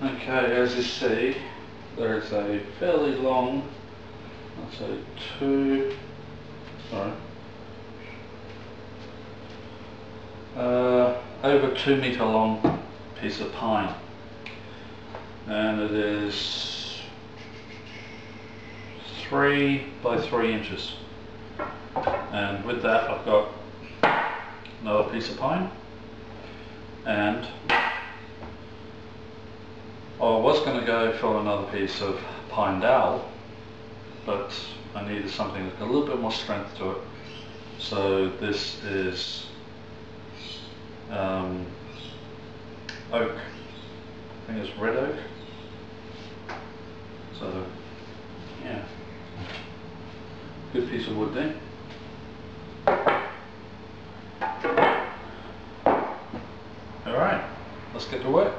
Okay, as you see, there is a fairly long, I'd say over 2 meter long piece of pine, and it is 3 by 3 inches. And with that, I've got another piece of pine, and I was going to go for another piece of pine dowel, but I needed something with a little bit more strength to it. So this is oak. I think it's red oak. So yeah, good piece of wood there. Alright, let's get to work.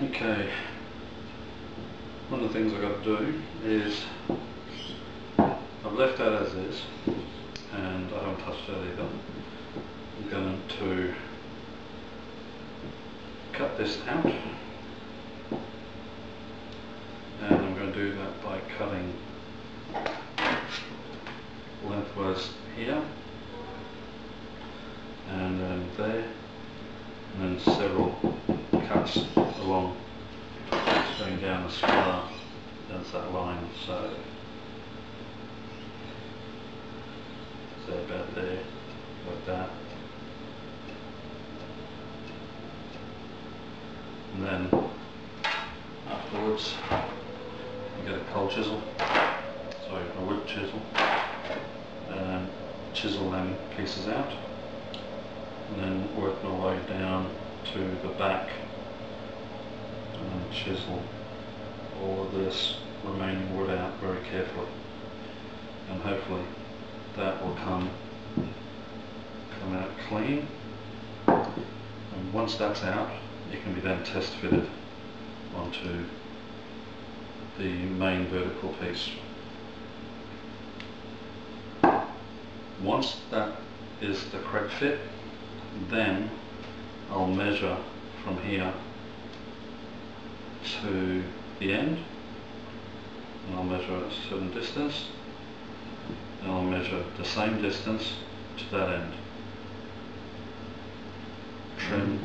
Okay, one of the things I've got to do is, I've left that as is, and I haven't touched that either. I'm going to cut this out, and I'm going to do that by cutting lengthwise here, and then there, and then several cuts along, going down as far as that line, so about there, like that. And then afterwards you get a cold chisel, sorry, a wood chisel, and chisel them pieces out, and then work my way down to the back and chisel all of this remaining wood out very carefully, and hopefully that will come out clean. And once that's out, it can be then test fitted onto the main vertical piece. Once that is the correct fit, then I'll measure from here to the end, and I'll measure a certain distance, and I'll measure the same distance to that end. Trim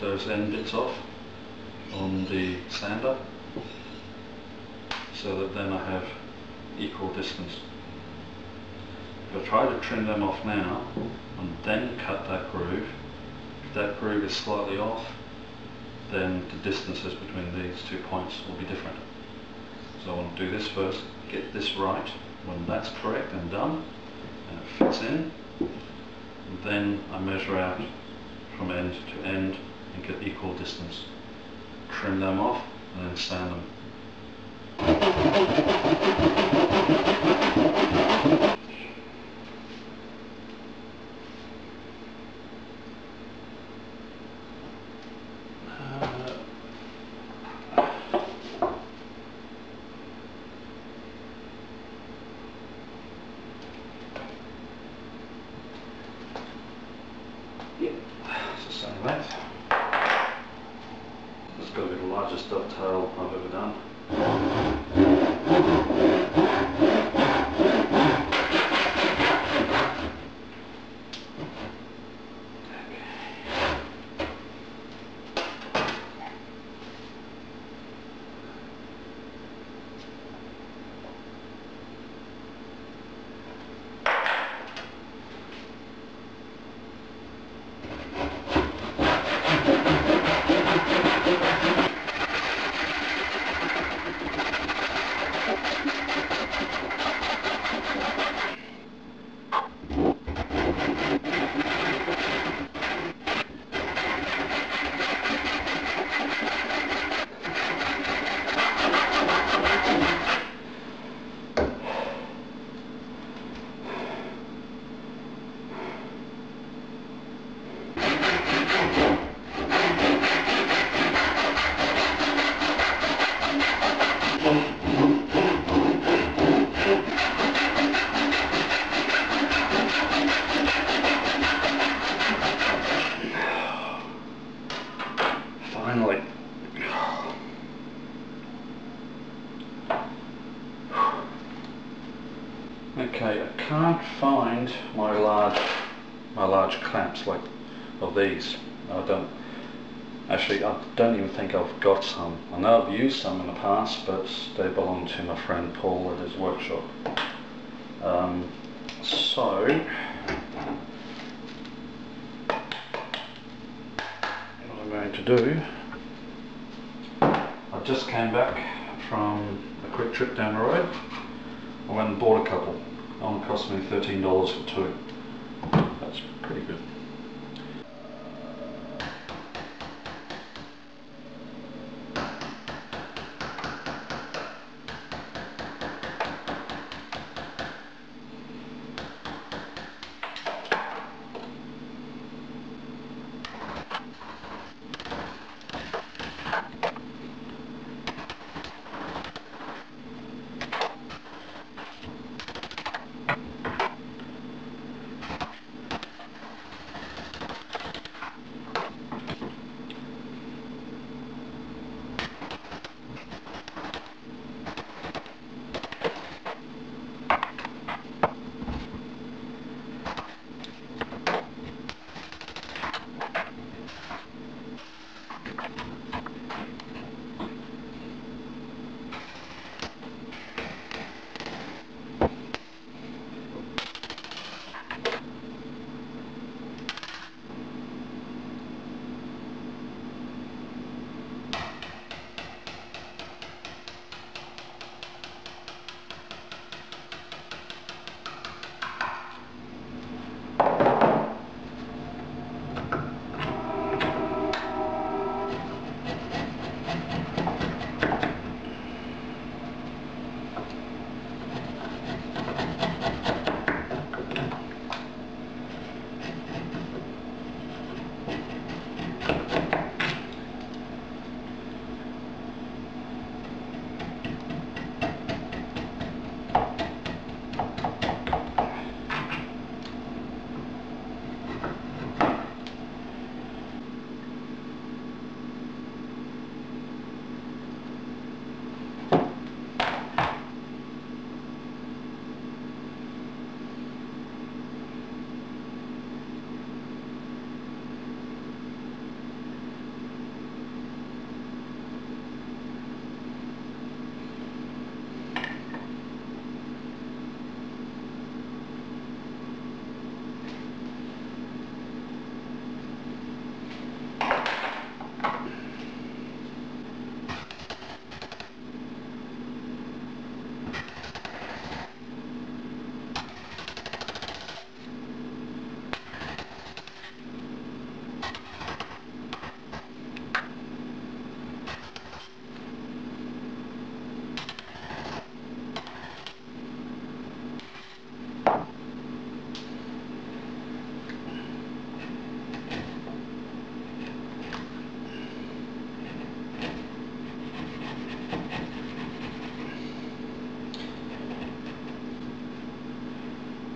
those end bits off on the sander, so that then I have equal distance. If I try to trim them off now and then cut that groove, if that groove is slightly off, then the distances between these 2 points will be different. So I want to do this first, get this right. When that's correct and done, and it fits in, then I measure out from end to end and get equal distance. Trim them off and then sand them. It's the same length. It's got to be the largest dovetail I've ever done. Okay, I can't find my large clamps like of these. I don't even think I've got some. I know I've used some in the past, but they belong to my friend Paul at his workshop. So what I'm going to do, I just came back from a quick trip down the road. I went and bought a couple. It only cost me $13 for two. That's pretty good.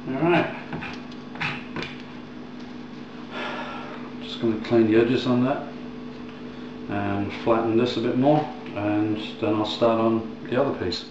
Alright, just going to clean the edges on that and flatten this a bit more, and then I'll start on the other piece.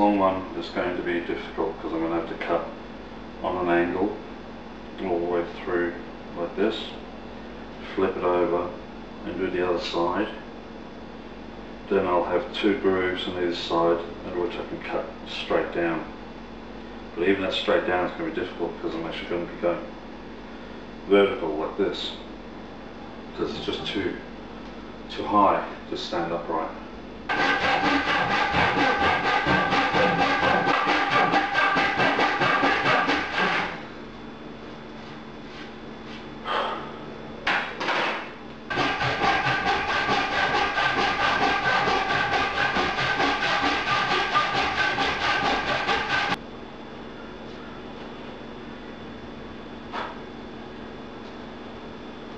long one is going to be difficult because I'm going to have to cut on an angle all the way through like this, flip it over and do the other side. Then I'll have 2 grooves on either side at which I can cut straight down. But even that straight down is going to be difficult because I'm actually going to be going vertical like this, because it's just too high to stand upright.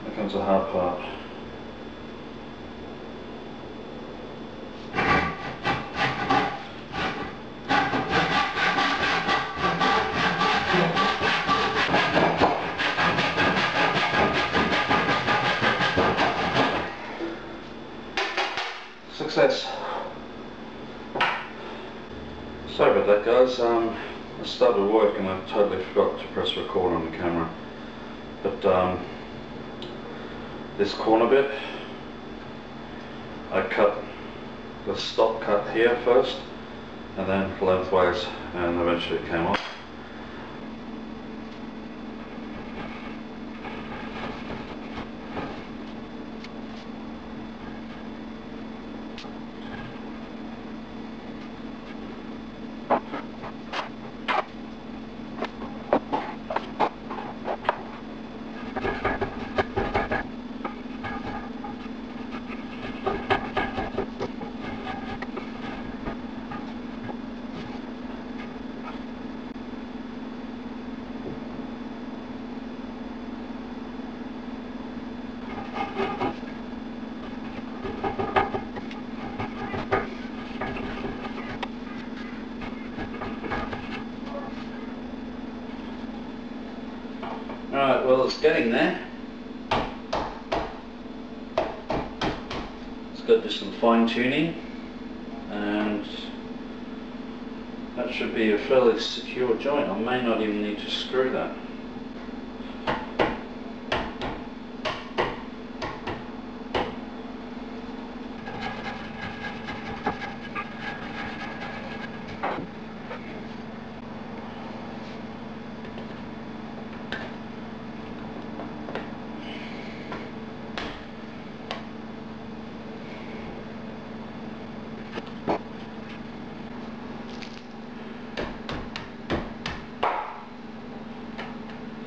Here comes the hard part. Success. Sorry about that, guys. I started work and I totally forgot to press record on the camera. But this corner bit, I cut the stop cut here first, and then lengthways, and eventually it came off. Alright, well, it's getting there. It's got just some fine tuning, and that should be a fairly secure joint. I may not even need to screw that.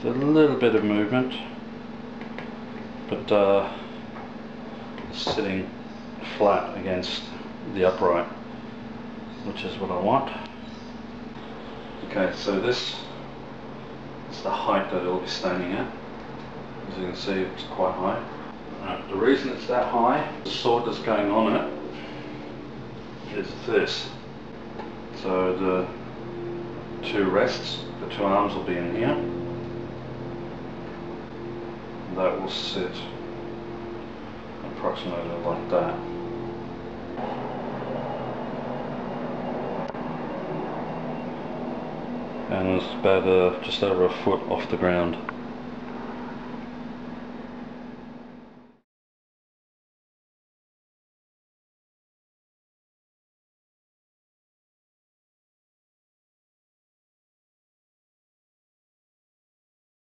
There's a little bit of movement, but sitting flat against the upright, which is what I want. Okay, so this is the height that it'll be standing at. As you can see, it's quite high. Right, the reason it's that high, the sword that's going on it is this. So the 2 rests, the 2 arms will be in here. That will sit approximately like that. And it's about just over a foot off the ground.